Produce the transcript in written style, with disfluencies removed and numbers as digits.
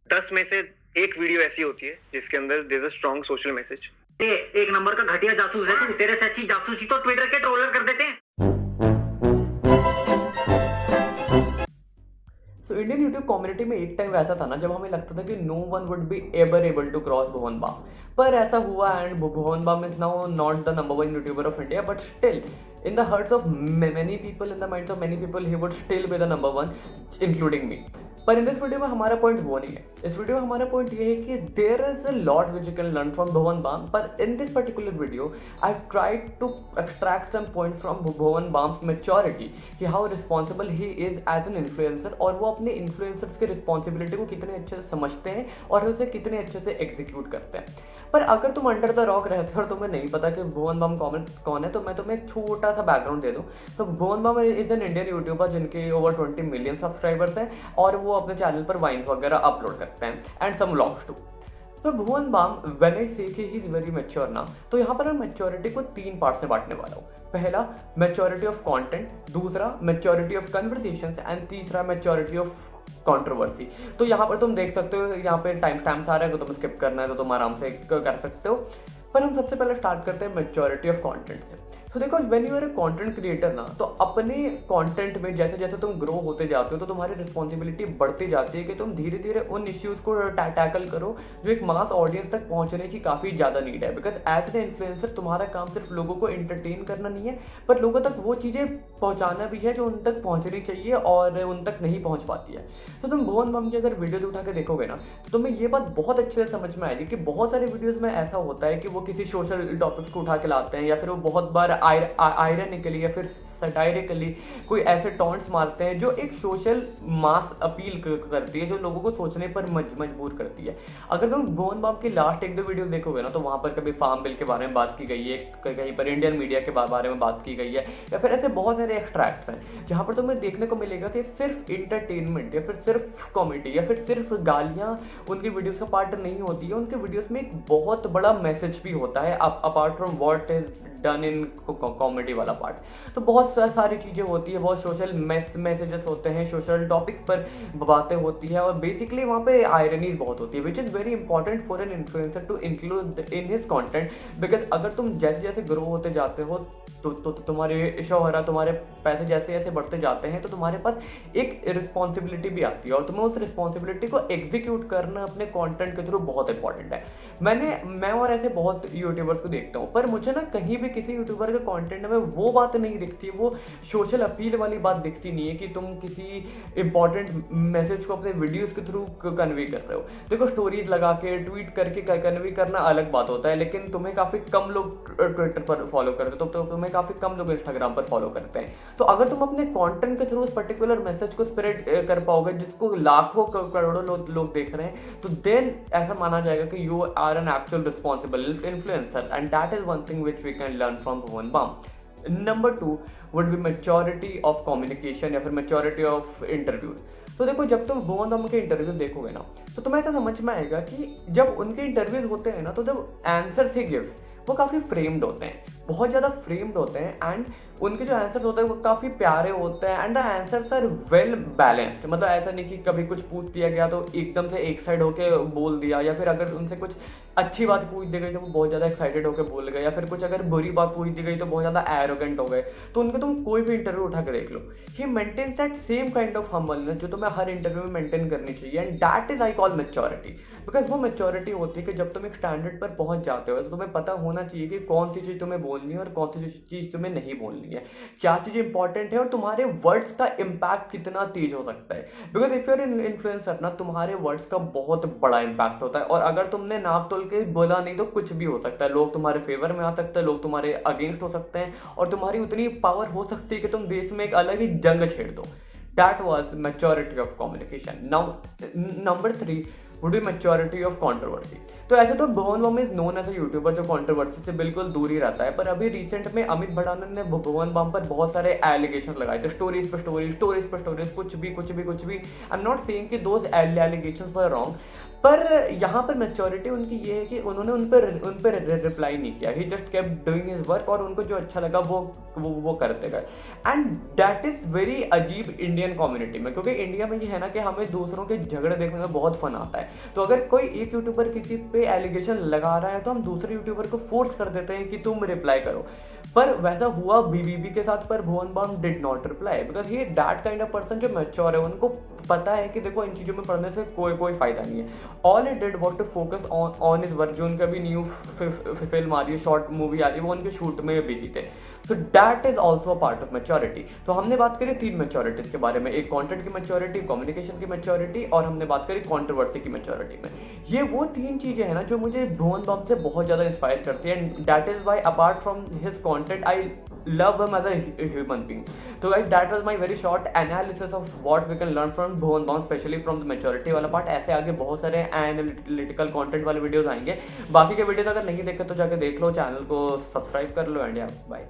10 में से एक वीडियो ऐसी होती है जिसके अंदर there is a strong social message. एक नंबर का घटिया जासूस है तू। तेरे से अच्छी जासूसी तो ट्विटर के ट्रोलर कर देते हैं। इंडियन यूट्यूब कम्युनिटी में एक टाइम ऐसा था ना जब हमें लगता था कि no one would be ever able to cross Bhuvan Bam, पर ऐसा हुआ and Bhuvan Bam is now not the number one youtuber of India, but still in the hearts of many people, in the minds of many people, he would still be the number one, including me. पर in this video में हमारा point वो नहीं है। इस video में हमारा point ये है कि there is a lot which you can learn from Bhuvan Bam, पर in this particular video I tried to extract some point from Bhuvan Bam's maturity, कि how responsible he is as an influencer, और वो अपने इन्फ्लुएंसर्स की रिस्पॉन्सिबिलिटी को कितने अच्छे से समझते हैं और उसे कितने अच्छे से एग्जीक्यूट करते हैं। पर अगर तुम अंडर द रॉक रहते हो और तुम्हें नहीं पता कि भुवन बाम कौन है, तो मैं तुम्हें एक छोटा सा बैकग्राउंड दे दूं। तो Bhuvan Bam is an Indian YouTuber जिनके ओवर 20 मिलियन सब्सक्राइबर्स हैं और वो अपने चैनल पर वाइन्स वगैरह अपलोड करते हैं एंड सम व्लॉग्स टू। तो भुवन बाम व्हेन आई से कि ही इज वेरी मैच्योर ना, तो यहाँ पर मैं मैच्योरिटी को 3 पार्ट से बांटने वाला हूँ। पहला मैच्योरिटी ऑफ कंटेंट, दूसरा मैच्योरिटी ऑफ कन्वर्सेशंस एंड तीसरा मैच्योरिटी ऑफ कंट्रोवर्सी। तो यहाँ पर तुम देख सकते हो, यहाँ पे टाइम स्टैम्प्स आ रहा है, तो तुम स्किप करना है तो तुम आराम से कर सकते हो। पर हम सबसे पहले स्टार्ट करते हैं मैच्योरिटी ऑफ कंटेंट से। तो देखो, when you are a content creator ना, तो अपने कंटेंट में जैसे जैसे तुम ग्रो होते जाते हो तो तुम्हारी रिस्पॉन्सिबिलिटी बढ़ती जाती है कि तुम धीरे धीरे उन इश्यूज को टैकल करो जो एक मास ऑडियंस तक पहुंचने की काफ़ी ज़्यादा नीड है। बिकॉज एज एन इन्फ्लुएंसर तुम्हारा काम सिर्फ लोगों को एंटरटेन करना नहीं है, पर लोगों तक वो चीज़ें पहुँचाना भी है जो उन तक पहुँचनी चाहिए और उन तक नहीं पहुँच पाती है। तो तुम भुवन बाम की अगर वीडियोज उठा के देखोगे ना, तो तुम्हें ये बात बहुत अच्छे से समझ में आएगी कि बहुत सारे वीडियोज़ में ऐसा होता है कि वो किसी सोशल टॉपिक्स को उठा के लाते हैं, या फिर वो बहुत बार आयरनिकली या फिर सटायरिकली कोई ऐसे टॉन्ट्स मारते हैं जो एक सोशल मास अपील करती है, जो लोगों को सोचने पर मजबूर करती है। अगर तुम भुवन बाम की लास्ट 1-2 वीडियो देखोगे ना, तो वहाँ पर कभी फार्म बिल के बारे में बात की गई है, कहीं पर इंडियन मीडिया के बारे में बात की गई है, या फिर ऐसे बहुत सारे एक्सट्रैक्ट्स हैं जहाँ पर तुम्हें देखने को मिलेगा कि सिर्फ इंटरटेनमेंट या फिर सिर्फ कॉमेडी या फिर सिर्फ गालियाँ उनकी वीडियोज़ का पार्ट नहीं होती है। उनके वीडियोज़ में एक बहुत बड़ा मैसेज भी होता है apart from what is done in comedy वाला पार्ट। तो बहुत सारी चीज़ें होती है, बहुत सोशल मैसेजेस होते हैं, सोशल टॉपिक्स पर बातें होती है, और बेसिकली वहाँ पे आयरनीज बहुत होती है, which is very important for an influencer to include in his content. Because अगर तुम जैसे जैसे ग्रो होते जाते हो तो तुम्हारे शोहरा, तुम्हारे पैसे जैसे जैसे बढ़ते जाते हैं, तो तुम्हारे पास एक रिस्पॉन्सिबिलिटी भी आती है, और तुम्हें उस रिस्पॉन्सिबिलिटी को एग्जीक्यूट करना अपने कॉन्टेंट के थ्रू बहुत इंपॉर्टेंट है। मैं और ऐसे बहुत यूट्यूबर्स को देखता हूँ, पर मुझे ना कहीं भी किसी यूट्यूबर के कंटेंट में वो बात नहीं दिखती, वो सोशल अपील वाली बात दिखती नहीं है कि तुम किसी इंपॉर्टेंट मैसेज को अपने वीडियोस के थ्रू कन्वे कर रहे हो। देखो, स्टोरीज लगा के ट्वीट करके कन्वे करना अलग बात होता है, लेकिन तुम्हें काफ़ी कम लोग ट्विटर पर फॉलो करते हो, तो तुम्हें काफ़ी कम लोग इंस्टाग्राम पर फॉलो करते हैं। तो अगर तुम अपने कॉन्टेंट के थ्रू उस पर्टिकुलर मैसेज को स्प्रेड कर पाओगे जिसको लाखों करोड़ों लोग देख रहे हैं, तो देन ऐसा माना जाएगा कि you are an actual responsible influencer, and that is one thing which we can learn from Bhuvan Bam. Number 2 would be maturity of communication या फिर मैच्योरिटी ऑफ इंटरव्यूज। तो देखो, जब तुम भुवन बाम के इंटरव्यूज देखोगे ना, तो तुम्हें ऐसा समझ में आएगा कि जब उनके इंटरव्यूज होते हैं ना, तो जब आंसर ही गिव्स वो काफ़ी फ्रेम्ड होते हैं, बहुत ज़्यादा फ्रेम्ड होते हैं, एंड उनके जो आंसर्स होते हैं वो काफ़ी प्यारे होते हैं, and the answers are well balanced. मतलब ऐसा नहीं कि कभी कुछ पूछ दिया गया तो एकदम से एक साइड होके बोल दिया, या फिर अगर उनसे कुछ अच्छी बात पूछ दी गई तो वो बहुत ज़्यादा एक्साइटेड होकर बोल गए, या फिर कुछ अगर बुरी बात पूछ दी गई तो बहुत ज़्यादा एरोगेंट हो गए। तो उनके तुम कोई भी इंटरव्यू उठा के देख लो, he maintains that same kind of humbleness जो तुम्हें हर इंटरव्यू में मेंटेन करनी चाहिए, and that is I call maturity. Because वो मैच्योरिटी होती है कि जब तुम एक स्टैंडर्ड पर पहुंच जाते हो तो तुम्हें पता होना चाहिए कि कौन सी चीज़ तुम्हें बोलनी है और कौन सी चीज़ तुम्हें नहीं बोलनी है, क्या चीज़ इंपॉर्टेंट है और तुम्हारे वर्ड्स का इम्पैक्ट कितना तेज हो सकता है। Because if you're in influencer ना, तुम्हारे वर्ड्स का बहुत बड़ा इम्पैक्ट होता है, और अगर तुमने नाप तोल के बोला नहीं तो कुछ भी हो सकता है। लोग तुम्हारे फेवर में आ सकते हैं, लोग तुम्हारे अगेंस्ट हो सकते हैं, और तुम्हारी उतनी पावर हो सकती है कि तुम देश में एक अलग ही जंग छेड़ दो। That was maturity of communication. Now, number 3 would be maturity of controversy. तो ऐसे तो Bhuvan Bam is known as a YouTuber जो कंट्रोवर्सी से बिल्कुल दूर ही रहता है, पर अभी रिसेंट में अमित भड़ानन ने भुवन बाम पर बहुत सारे एलिगेशन लगाए थे, स्टोरीज पे स्टोरीज, कुछ भी। आई एम नॉट सेइंग कि दोज एलिगेशंस वर रॉन्ग, पर यहाँ पर मैच्योरिटी उनकी ये है कि उन्होंने उन पर रिप्लाई नहीं किया, he just kept doing his work, और उनको जो अच्छा लगा वो करते गए। एंड दैट इज़ वेरी अजीब इंडियन कम्युनिटी में, क्योंकि इंडिया में ये है ना कि हमें दूसरों के झगड़े देखने में बहुत फन आता है। तो अगर कोई एक यूट्यूबर किसी पे एलिगेशन लगा रहा है तो हम दूसरे यूट्यूबर को फोर्स कर देते हैं कि तुम रिप्लाई करो। पर वैसा हुआ बीबीबी के साथ, पर Bhuvan Bam did not reply because he that kind of person जो मैच्योर है, उनको पता है कि देखो इन चीज़ों में पढ़ने से कोई फायदा नहीं है। All it did what to focus on is work. जो उनका भी न्यू फिल्म आ रही है, शॉर्ट मूवी आ रही है, वो उनके शूट में बिजी थे। So that is also a part of maturity. तो हमने बात करी 3 मैच्योरिटीज के बारे में, एक कंटेंट की मैच्योरिटी, कम्युनिकेशन की मैच्योरिटी, और हमने बात करी कंट्रोवर्सी की मैच्योरिटी में। ये वो 3 चीज़ें हैं ना जो मुझे भुवन बाम से बहुत ज़्यादा इंस्पायर करती है, and that is why apart from his content I love him as a human being. So guys, that was my very short analysis of what we can learn from Bhuvan Bam, especially from the maturity वाला part. ऐसे आगे बहुत सारे analytical content वाले videos आएंगे। बाकी के videos अगर नहीं देखे तो जाके देख लो, चैनल को सब्सक्राइब कर लो, एंड बाय।